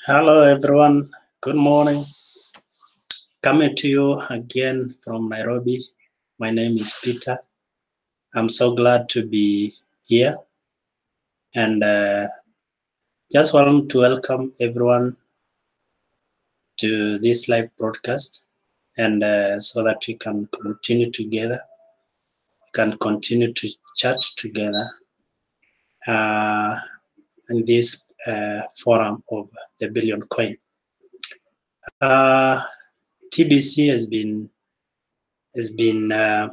Hello, everyone. Good morning. Coming to you again from Nairobi. My name is Peter. I'm so glad to be here and just want to welcome everyone to this live broadcast, and so that we can continue together, we can continue to chat together in this forum of the Billion Coin. TBC has been a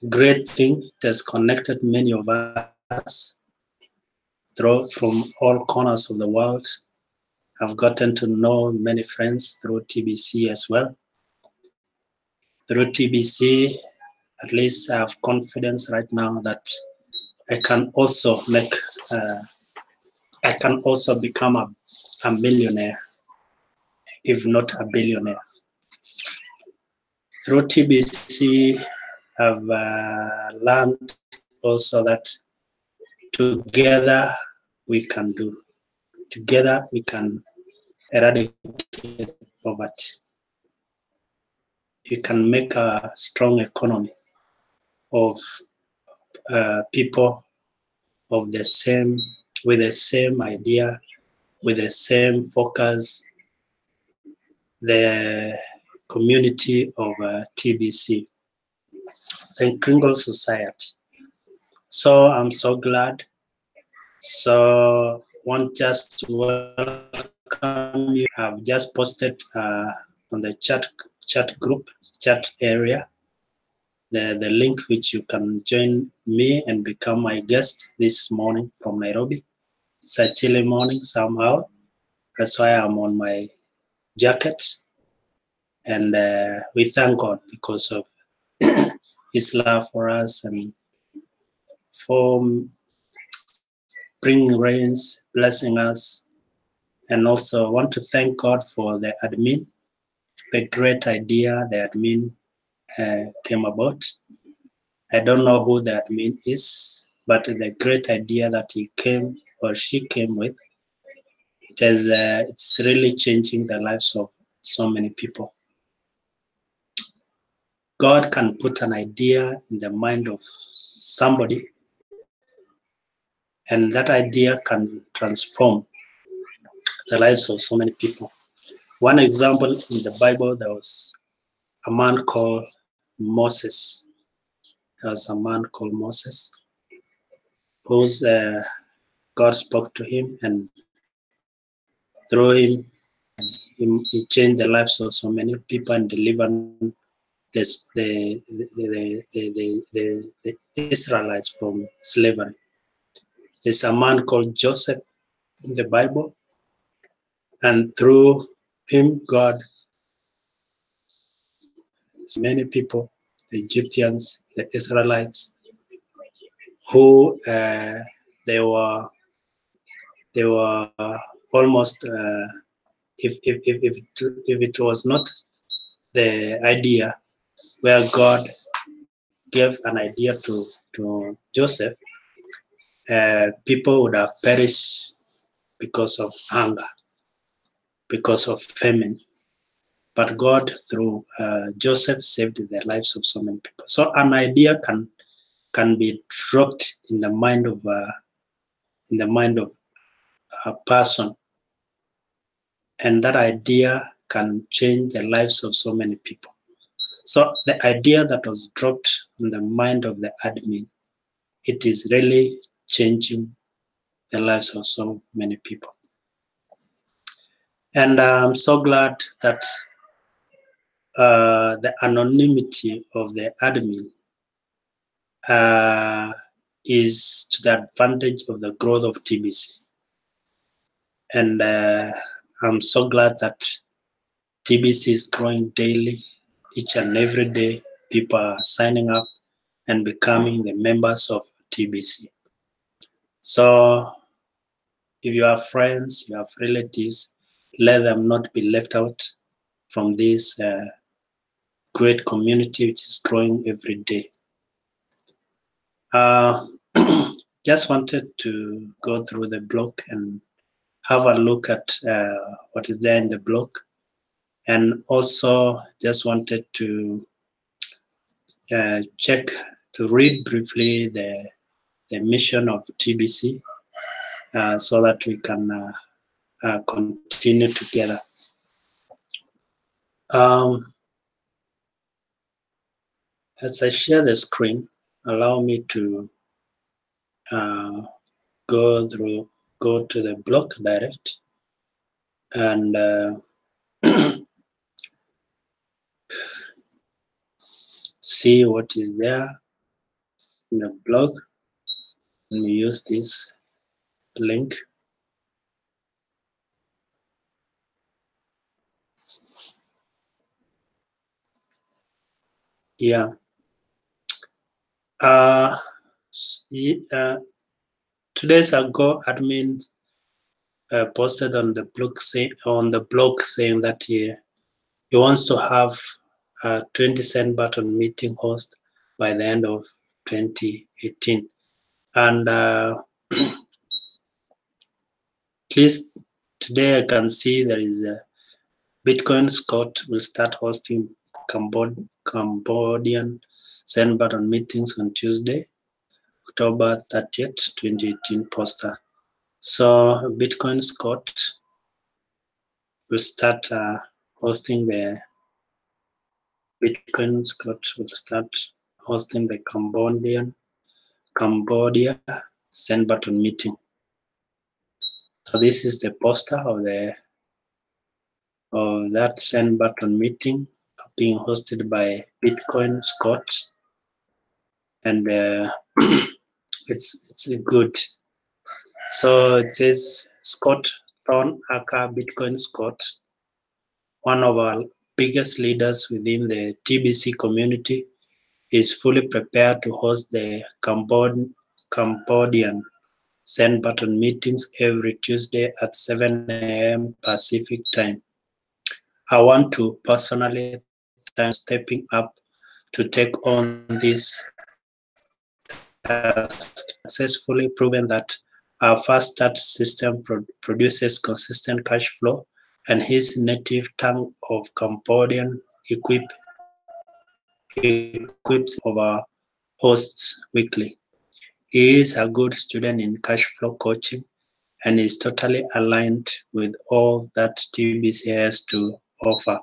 great thing. It has connected many of us from all corners of the world. I've gotten to know many friends through TBC as well. Through TBC, at least I have confidence right now that I can also become a millionaire, if not a billionaire. Through TBC, I've learned also that together we can do. Together we can eradicate poverty. You can make a strong economy of people with the same idea, with the same focus, the community of TBC, the Kringle Society. So I'm so glad. So want just to welcome you. I've just posted on the chat area the link which you can join me and become my guest this morning from Nairobi. It's a chilly morning somehow. That's why I'm on my jacket. And we thank God because of His love for us and for bringing rains, blessing us. And also want to thank God for the admin, the great idea the admin came about. I don't know who the admin is, but the great idea that he came or she came with, it's really changing the lives of so many people. God can put an idea in the mind of somebody, and that idea can transform the lives of so many people. One example in the Bible, there was a man called Moses. There was a man called Moses, whose God spoke to him, and through him, he changed the lives of so many people and delivered the Israelites from slavery. There's a man called Joseph in the Bible, and through him, God, many people, the Egyptians, the Israelites, who they were almost, if it was not the idea where God gave an idea to Joseph, people would have perished because of hunger, because of famine. But God, through Joseph, saved the lives of so many people. So an idea can be dropped in the mind of a person, and that idea can change the lives of so many people. So the idea that was dropped in the mind of the admin, it is really changing the lives of so many people. And I'm so glad that the anonymity of the admin is to the advantage of the growth of TBC. And I'm so glad that TBC is growing daily. Each and every day, people are signing up and becoming the members of TBC. So if you have friends, you have relatives, let them not be left out from this great community which is growing every day. Just wanted to go through the blog and have a look at what is there in the blog, and also just wanted to to read briefly the mission of TBC so that we can continue together. As I share the screen, allow me to go to the blog direct and see what is there in the blog. Let me use this link. Yeah. 2 days ago, admin posted on the blog saying that he wants to have a 20-cent button meeting host by the end of 2018, and at least today I can see there is a Bitcoin Scott will start hosting Cambodian send button meetings on Tuesday, October 30th, 2018 poster. So Bitcoin Scott will start hosting the Cambodia send button meeting. So this is the poster of that send button meeting being hosted by Bitcoin Scott, and it's good. So it says Scott Thorn aka Bitcoin Scott, one of our biggest leaders within the TBC community, is fully prepared to host the Cambodian send button meetings every Tuesday at 7 a.m. Pacific time. I want to personally thank stepping up to take on this task. Successfully proven that our fast start system produces consistent cash flow, and his native tongue of Cambodian equips of our hosts weekly. He is a good student in cash flow coaching and is totally aligned with all that TBC has to offer.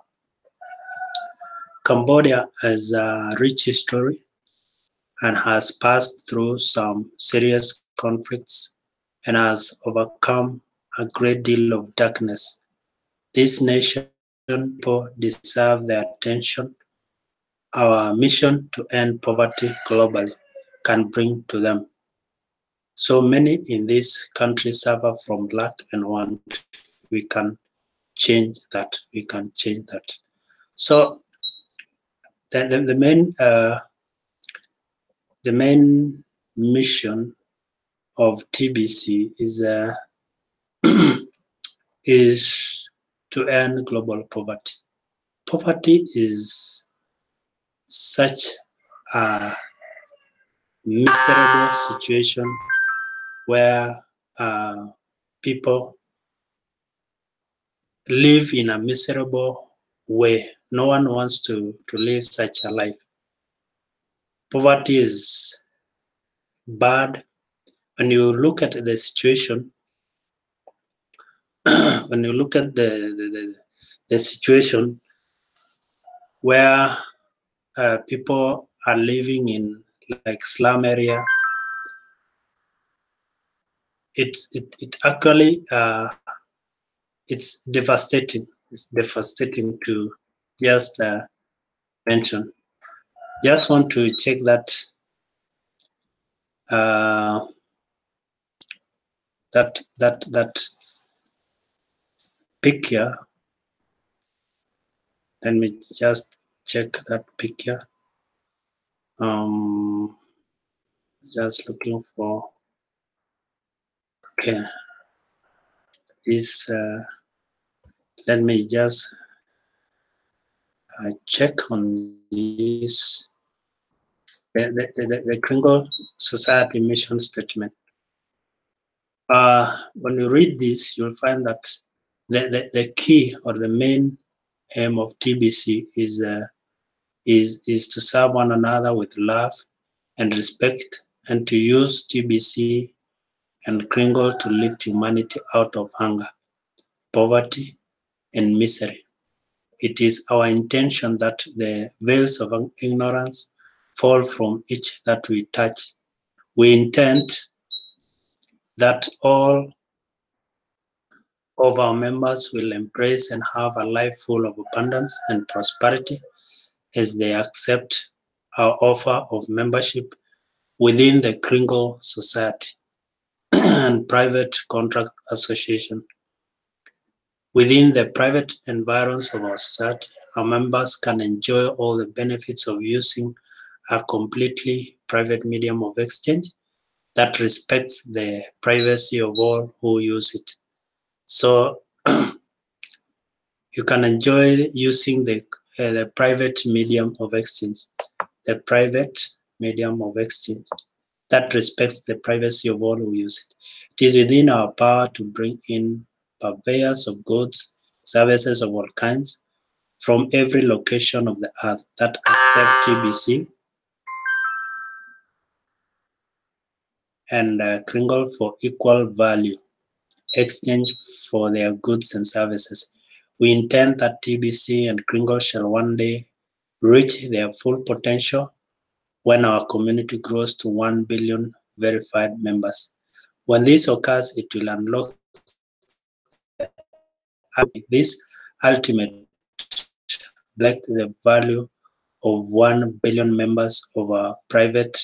Cambodia has a rich history and has passed through some serious conflicts and has overcome a great deal of darkness. This nation people deserve their attention. Our mission to end poverty globally can bring to them. So many in this country suffer from lack and want. We can change that. We can change that. So the main mission of TBC is to end global poverty. Poverty is such a miserable situation where people live in a miserable way. No one wants to live such a life. Poverty is bad. When you look at the situation, when you look at the situation where people are living in like slum area, it actually it's devastating. It's devastating to just mention. Just want to check that that picture. Let me just check that picture. Just looking for, okay, this let me just check on this, the Kringle Society mission statement. When you read this, you'll find that the key or the main aim of TBC is to serve one another with love and respect, and to use TBC and Kringle to lift humanity out of hunger, poverty, and misery. It is our intention that the veils of ignorance fall from each that we touch. We intend that all of our members will embrace and have a life full of abundance and prosperity as they accept our offer of membership within the Kringle Society and Private Contract Association. Within the private environs of our society, our members can enjoy all the benefits of using a completely private medium of exchange that respects the privacy of all who use it. So you can enjoy using the private medium of exchange, the private medium of exchange that respects the privacy of all who use it. It is within our power to bring in purveyors of goods, services of all kinds, from every location of the earth that accept TBC and Kringle for equal value exchange for their goods and services. We intend that TBC and Kringle shall one day reach their full potential when our community grows to 1 billion verified members. When this occurs, it will unlock this ultimate reflect the value of 1 billion members of our private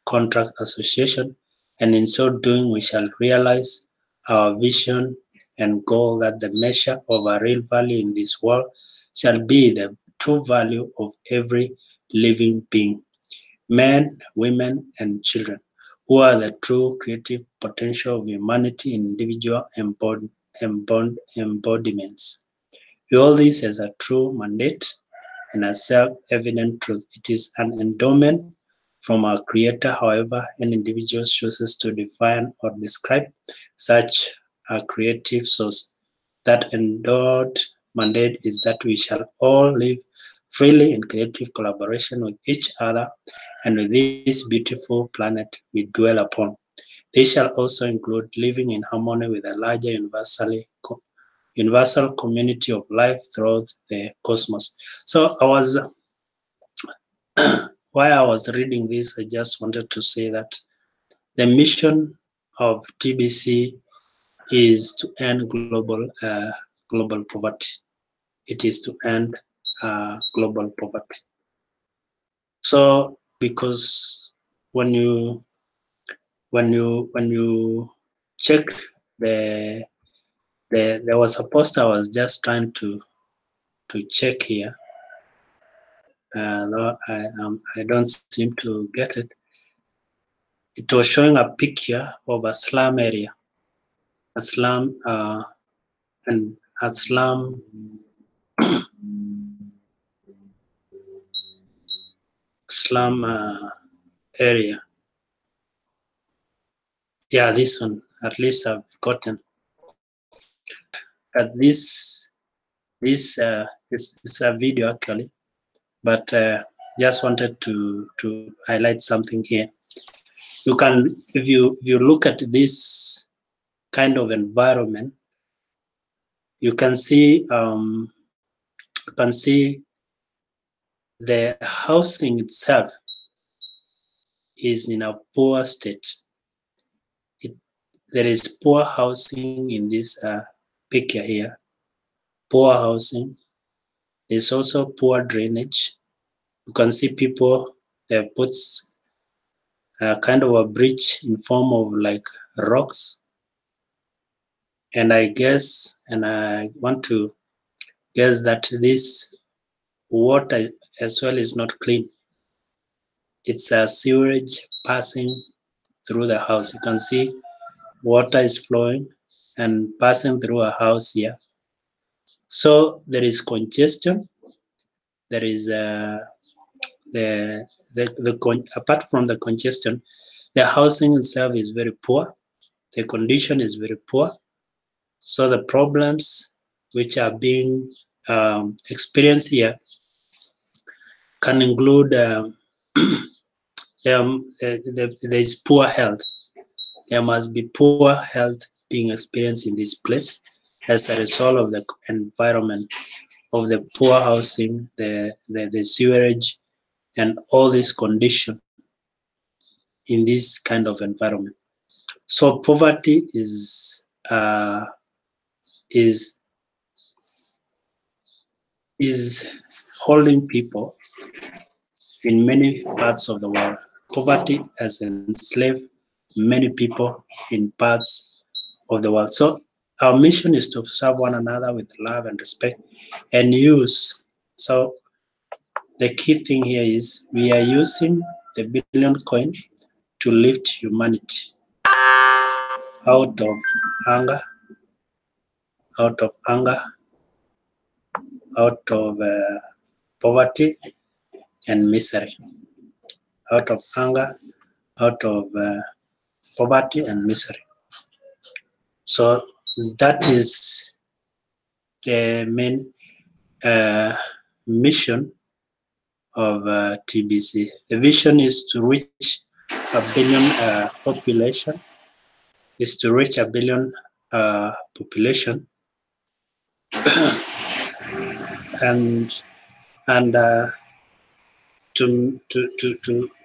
contract association, and in so doing we shall realize our vision and goal that the measure of our real value in this world shall be the true value of every living being, men, women, and children, who are the true creative potential of humanity in individual embodiments. We hold this as a true mandate and a self-evident truth. It is an endowment from our Creator. However, an individual chooses to define or describe such a creative source. That endowed mandate is that we shall all live freely in creative collaboration with each other and with this beautiful planet we dwell upon. They shall also include living in harmony with a larger universal community of life throughout the cosmos. So while I was reading this, I just wanted to say that the mission of TBC is to end global poverty. It is to end global poverty. So because when you check there was a post I was just trying to check here. No, I don't seem to get it. It was showing a picture of a slum area, a slum and a slum area. Yeah, this one. At least I've gotten. This is a video actually, but just wanted to highlight something here. You can, if you look at this kind of environment, you can see the housing itself is in a poor state. There is poor housing in this picture here. Poor housing. There's also poor drainage. You can see people, they have put kind of a bridge in form of like rocks. And I guess, and I want to guess that this water as well is not clean. It's a sewage passing through the house. You can see water is flowing and passing through a house here. So there is congestion there is apart from the congestion, the housing itself is very poor. The condition is very poor. So the problems which are being experienced here can include there is poor health. There must be poor health being experienced in this place as a result of the environment of the poor housing, the sewerage, and all these conditions in this kind of environment. So poverty is holding people in many parts of the world. Poverty has enslaved many people in parts of the world. So our mission is to serve one another with love and respect and use. So the key thing here is we are using the billion coin to lift humanity out of anger, out of anger, out of poverty and misery, out of anger, out of poverty and misery. So that is the main mission of TBC. The vision is to reach a billion population, is to reach a billion population and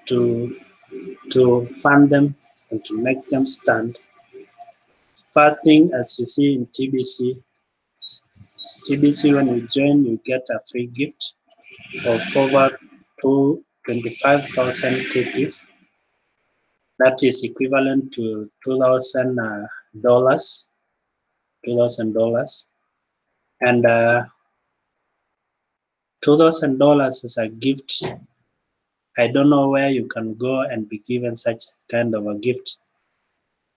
to fund them and to make them stand. First thing, as you see in TBC, when you join, you get a free gift of over 25,000 cookies. That is equivalent to $2,000. $2,000, and $2,000 is a gift. I don't know where you can go and be given such kind of a gift,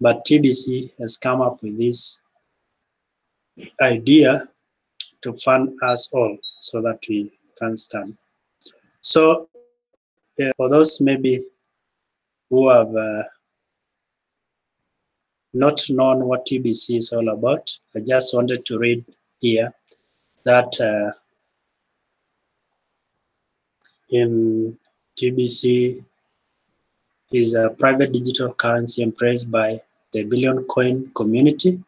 but TBC has come up with this idea to fund us all so that we can stand. So for those maybe who have not known what TBC is all about, I just wanted to read here that in TBC is a private digital currency embraced by the Billion Coin community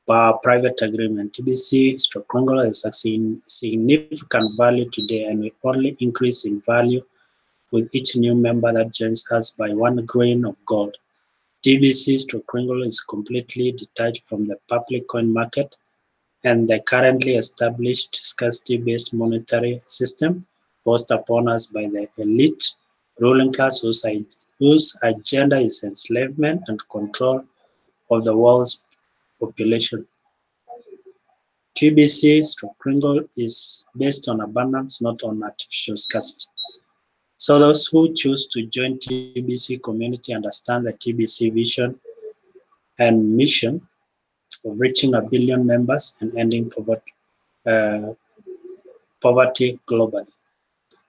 by private agreement. TBC Congo has a significant value today and will only increase in value with each new member that joins us by 1 grain of gold. TBC Congo is completely detached from the public coin market and the currently established scarcity-based monetary system forced upon us by the elite ruling class whose agenda is enslavement and control of the world's population. TBC Congo is based on abundance, not on artificial scarcity. So those who choose to join TBC community understand the TBC vision and mission of reaching a billion members and ending poverty globally.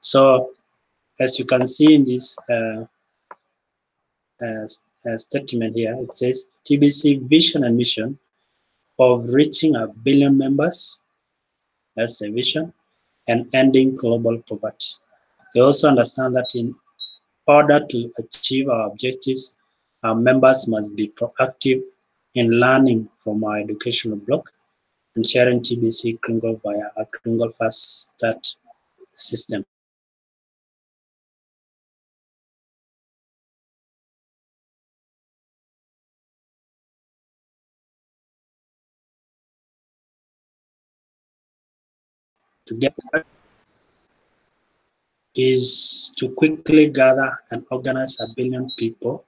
So as you can see in this statement here, it says TBC vision and mission of reaching a billion members, that's a vision, and ending global poverty. They also understand that in order to achieve our objectives, our members must be proactive in learning from our educational block and sharing TBC Kringle via a Kringle Fast Start system. To get is to quickly gather and organize a billion people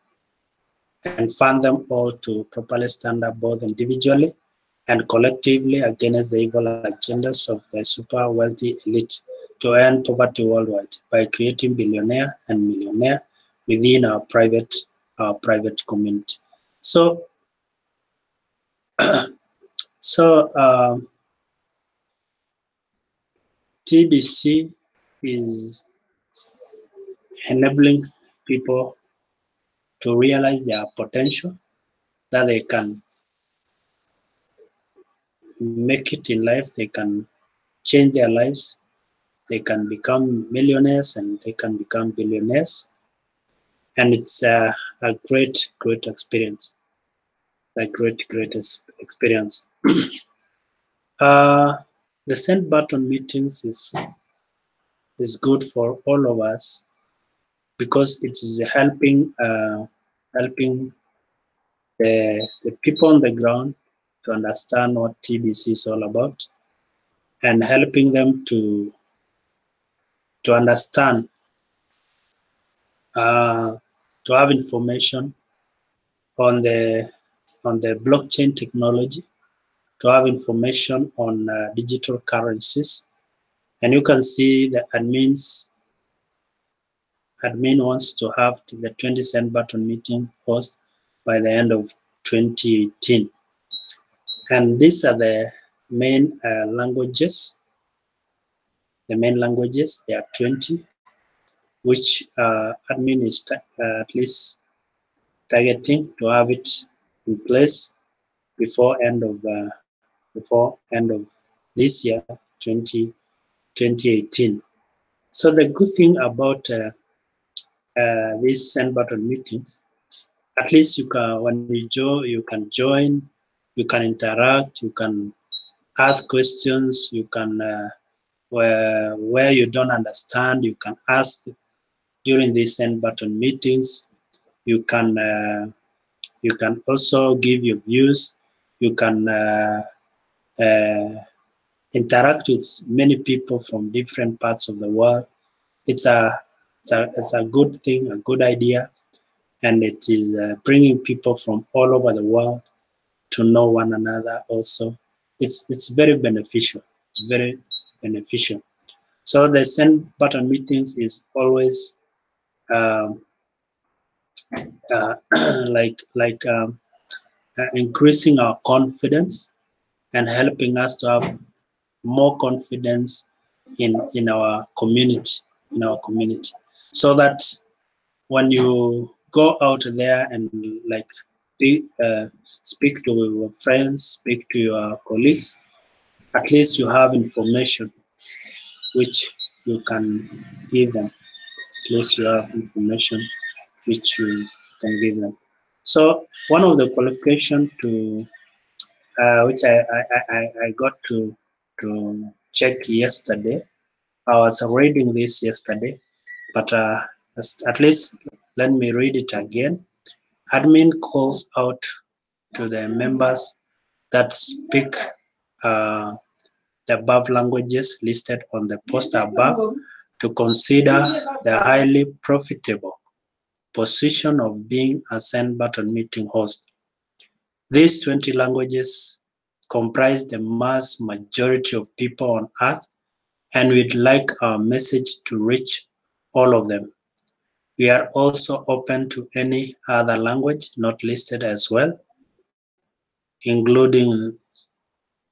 and fund them all to properly stand up both individually and collectively against the evil agendas of the super wealthy elite to end poverty worldwide by creating billionaire and millionaire within our private community. So, TBC is enabling people to realize their potential, that they can make it in life, they can change their lives, they can become millionaires and they can become billionaires. And it's a great experience, a great experience. The send button meetings is good for all of us because it is helping the people on the ground to understand what TBC is all about, and helping them to understand, to have information on the blockchain technology, to have information on digital currencies. And you can see the admin wants to have the 20 cent button meeting host by the end of 2018. And these are the main languages. The main languages, there are 20, which admin is at least targeting to have it in place before end of this year, 2018. So the good thing about these send button meetings, at least you can, when you can join, you can interact, you can ask questions, you can where you don't understand, you can ask during these send button meetings. You can also give your views. You can interact with many people from different parts of the world. It's a good thing, a good idea, and it is bringing people from all over the world to know one another. Also, it's very beneficial. It's very beneficial. So the send button meetings is always increasing our confidence and helping us to have more confidence in our community, so that when you go out there and speak to your friends, speak to your colleagues, at least you have information which you can give them. At least you have information which you can give them. So one of the qualifications to which I got to check yesterday. I was reading this yesterday, but at least let me read it again. Admin calls out to the members that speak the above languages listed on the poster above to consider the highly profitable position of being a send button meeting host. These 20 languages comprise the mass majority of people on Earth, and we'd like our message to reach all of them. We are also open to any other language not listed as well, including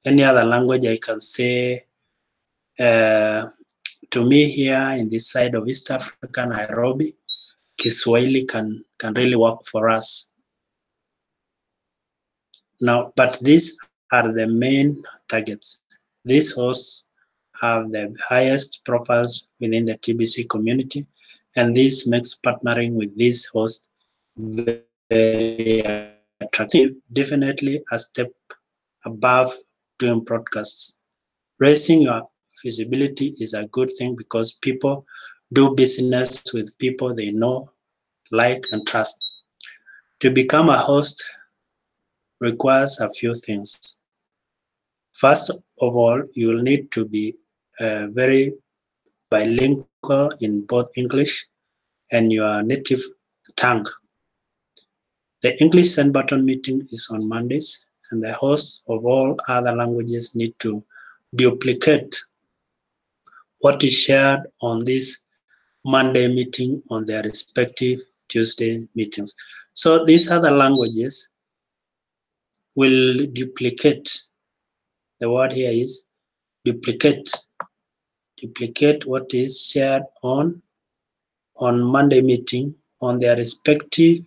any other language. I can say to me here in this side of East Africa, Nairobi, Kiswahili can really work for us. Now, but these are the main targets. These hosts have the highest profiles within the TBC community, and this makes partnering with these hosts very attractive. Definitely a step above doing broadcasts. Raising your visibility is a good thing because people do business with people they know, like, and trust. To become a host requires a few things. First of all, you will need to be very bilingual in both English and your native tongue. The English send button meeting is on Mondays, and the hosts of all other languages need to duplicate what is shared on this Monday meeting on their respective Tuesday meetings. So these other languages will duplicate. The word here is duplicate duplicate what is shared on Monday meeting on their respective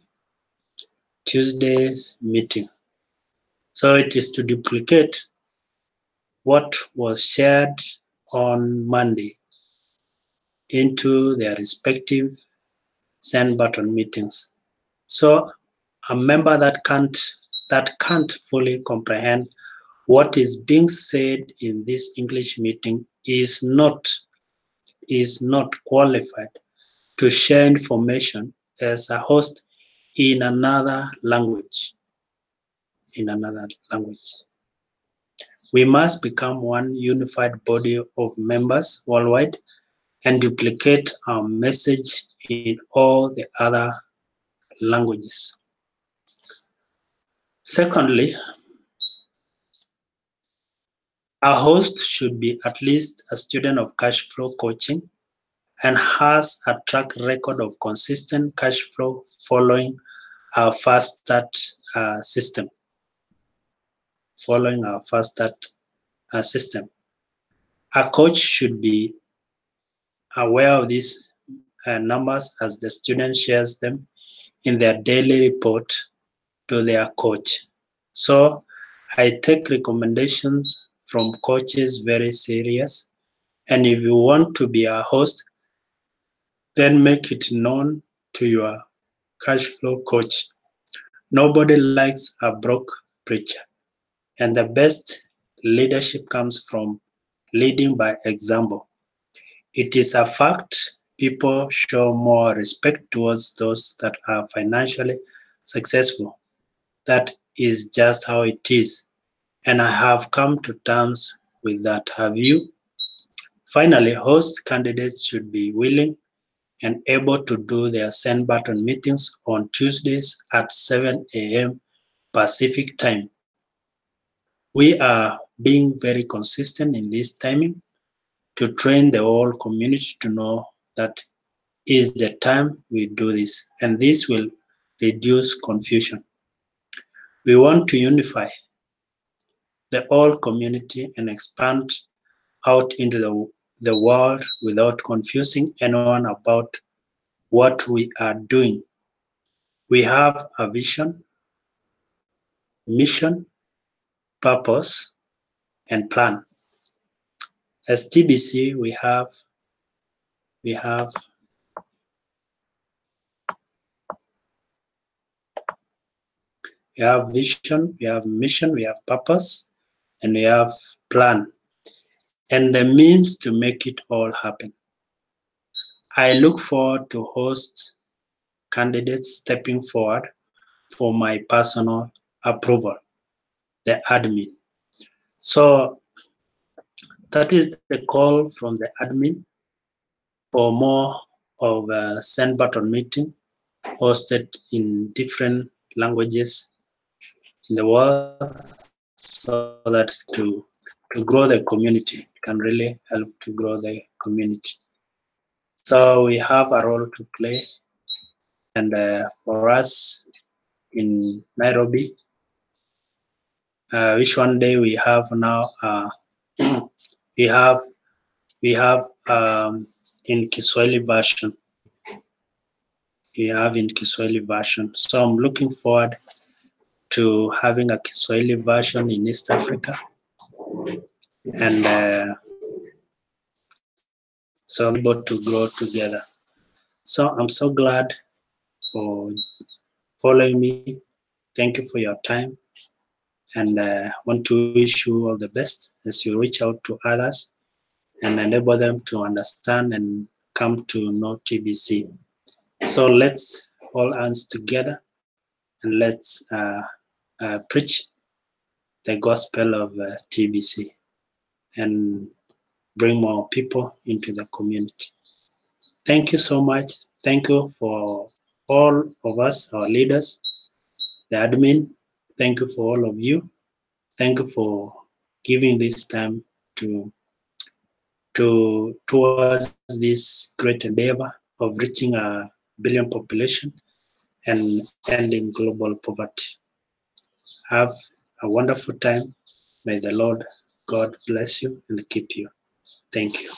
Tuesday's meeting. So it is to duplicate what was shared on Monday into their respective send button meetings. So a member that can't fully comprehend what is being said in this English meeting is not qualified to share information as a host in another language. We must become one unified body of members worldwide and duplicate our message in all the other languages. Secondly, a host should be at least a student of cash flow coaching and has a track record of consistent cash flow following our fast start system. A coach should be aware of these numbers as the student shares them in their daily report to their coach. So I take recommendations from coaches very serious, and if you want to be a host, then make it known to your cash flow coach. Nobody likes a broke preacher, and the best leadership comes from leading by example. It is a fact people show more respect towards those that are financially successful. That is just how it is, and I have come to terms with that. Have you? Finally, host candidates should be willing and able to do their send button meetings on Tuesdays at 7 a.m. Pacific time. We are being very consistent in this timing to train the whole community to know that is the time we do this, and this will reduce confusion. We want to unify the whole community and expand out into the world without confusing anyone about what we are doing. We have a vision, mission, purpose, and plan. As TBC, we have vision, we have mission, we have purpose, and we have plan, and the means to make it all happen. I look forward to host candidates stepping forward for my personal approval, the admin. So that is the call from the admin for more of a send button meeting hosted in different languages in the world, so that to grow the community can really help to grow the community. So we have a role to play, and for us in Nairobi, which one day we have now, we have in Kiswahili version. We have in Kiswahili version. So I'm looking forward to having a Kiswahili version in East Africa, and so I'm able to grow together. So I'm so glad for following me. Thank you for your time, and I want to wish you all the best as you reach out to others and enable them to understand and come to know TBC. So let's all hands together and let's preach the gospel of TBC and bring more people into the community. Thank you so much. Thank you for all of us, our leaders, the admin. Thank you for all of you. Thank you for giving this time towards this great endeavor of reaching a billion population and ending global poverty. Have a wonderful time. May the Lord God bless you and keep you. Thank you.